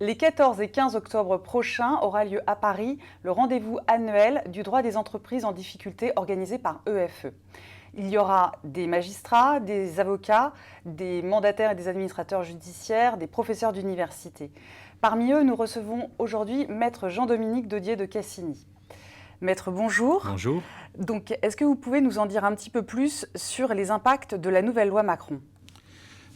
Les 14 et 15 octobre prochains aura lieu à Paris le rendez-vous annuel du droit des entreprises en difficulté organisé par EFE. Il y aura des magistrats, des avocats, des mandataires et des administrateurs judiciaires, des professeurs d'université. Parmi eux, nous recevons aujourd'hui Maître Jean-Dominique Daudier de Cassini. Maître, bonjour. Bonjour. Donc, est-ce que vous pouvez nous en dire un petit peu plus sur les impacts de la nouvelle loi Macron ?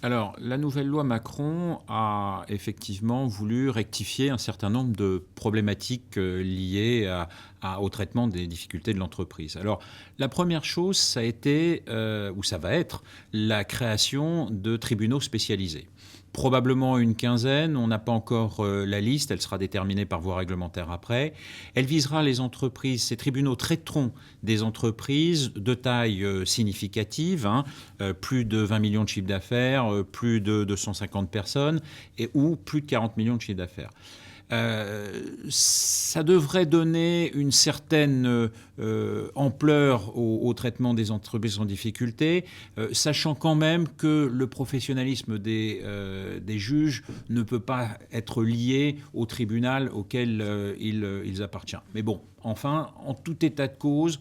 Alors, la nouvelle loi Macron a effectivement voulu rectifier un certain nombre de problématiques liées au traitement des difficultés de l'entreprise. Alors, la première chose, ça a été, ou ça va être, la création de tribunaux spécialisés. Probablement une quinzaine, on n'a pas encore la liste, elle sera déterminée par voie réglementaire après. Elle visera les entreprises, ces tribunaux traiteront des entreprises de taille significative, plus de 20 millions de chiffre d'affaires, plus de 250 personnes ou plus de 40 millions de chiffre d'affaires. Ça devrait donner une certaine ampleur au traitement des entreprises en difficulté, sachant quand même que le professionnalisme des juges ne peut pas être lié au tribunal auquel ils appartiennent. Mais bon, enfin, en tout état de cause,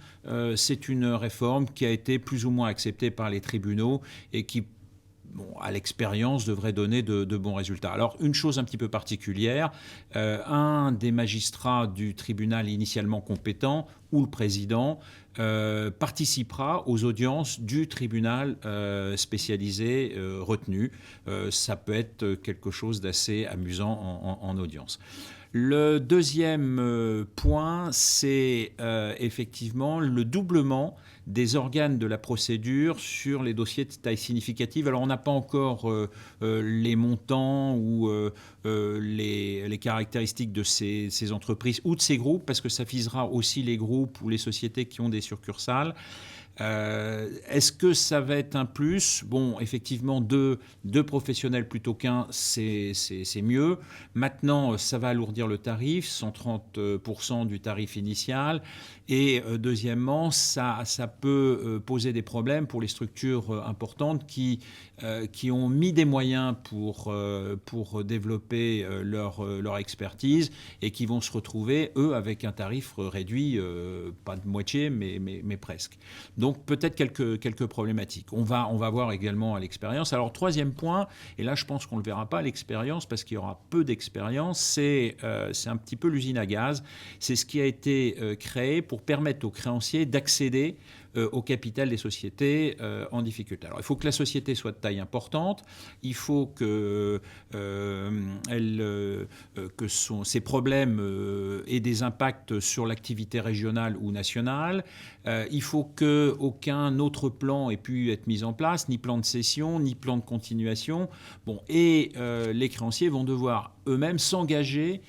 c'est une réforme qui a été plus ou moins acceptée par les tribunaux et qui, à l'expérience, devrait donner de bons résultats. Alors, une chose un petit peu particulière, un des magistrats du tribunal initialement compétent, ou le président, participera aux audiences du tribunal spécialisé retenu. Ça peut être quelque chose d'assez amusant en audience. Le deuxième point, c'est effectivement le doublement des organes de la procédure sur les dossiers de taille significative. Alors on n'a pas encore les montants ou les caractéristiques de ces entreprises ou de ces groupes, parce que ça visera aussi les groupes ou les sociétés qui ont des succursales. Est-ce que ça va être un plus ? Bon, effectivement, deux professionnels plutôt qu'un, c'est mieux. Maintenant, ça va alourdir le tarif, 130% du tarif initial. Et deuxièmement, ça peut poser des problèmes pour les structures importantes qui ont mis des moyens pour développer leur expertise et qui vont se retrouver, eux, avec un tarif réduit, pas de moitié, mais presque. Donc peut-être quelques problématiques. On va voir également à l'expérience. Alors troisième point, et là je pense qu'on ne le verra pas à l'expérience parce qu'il y aura peu d'expérience, c'est un petit peu l'usine à gaz. C'est ce qui a été créé pour permettre aux créanciers d'accéder au capital des sociétés en difficulté. Alors il faut que la société soit de taille importante, il faut que ces problèmes aient des impacts sur l'activité régionale ou nationale, il faut qu'aucun autre plan ait pu être mis en place, ni plan de cession, ni plan de continuation. Bon, et les créanciers vont devoir eux-mêmes s'engager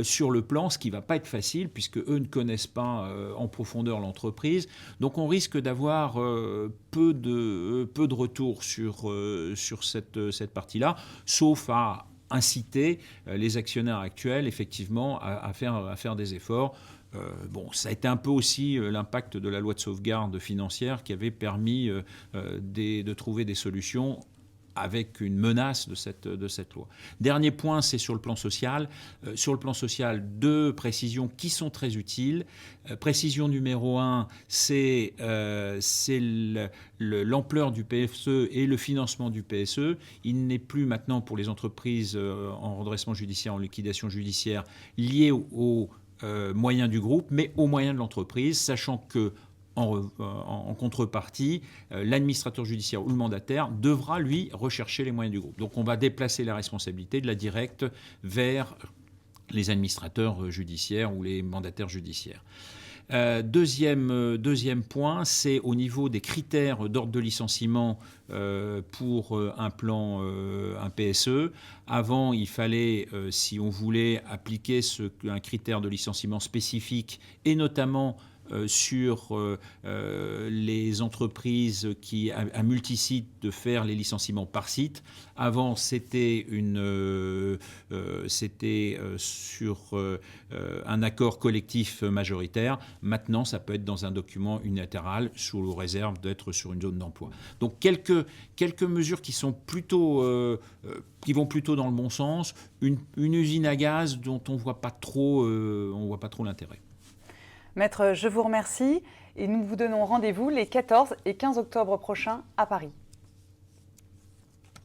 sur le plan, ce qui ne va pas être facile puisque eux ne connaissent pas en profondeur l'entreprise. Donc on risque d'avoir peu de retours sur cette partie-là, sauf à inciter les actionnaires actuels effectivement à faire des efforts. Ça a été un peu aussi l'impact de la loi de sauvegarde financière qui avait permis de trouver des solutions avec une menace de cette loi. Dernier point, c'est sur le plan social. Sur le plan social, deux précisions qui sont très utiles. Précision numéro 1, c'est l'ampleur du PSE et le financement du PSE. Il n'est plus maintenant pour les entreprises en redressement judiciaire, en liquidation judiciaire, lié aux moyens du groupe, mais aux moyens de l'entreprise, sachant que en contrepartie, l'administrateur judiciaire ou le mandataire devra, lui, rechercher les moyens du groupe. Donc on va déplacer la responsabilité de la directe vers les administrateurs judiciaires ou les mandataires judiciaires. Deuxième point, c'est au niveau des critères d'ordre de licenciement pour un PSE. Avant, il fallait, si on voulait appliquer un critère de licenciement spécifique et notamment sur les entreprises qui, à multisites, de faire les licenciements par site. Avant, c'était sur un accord collectif majoritaire. Maintenant, ça peut être dans un document unilatéral sous réserve d'être sur une zone d'emploi. Donc quelques mesures qui sont plutôt qui vont plutôt dans le bon sens. Une usine à gaz dont on voit pas trop l'intérêt. Maître, je vous remercie et nous vous donnons rendez-vous les 14 et 15 octobre prochains à Paris.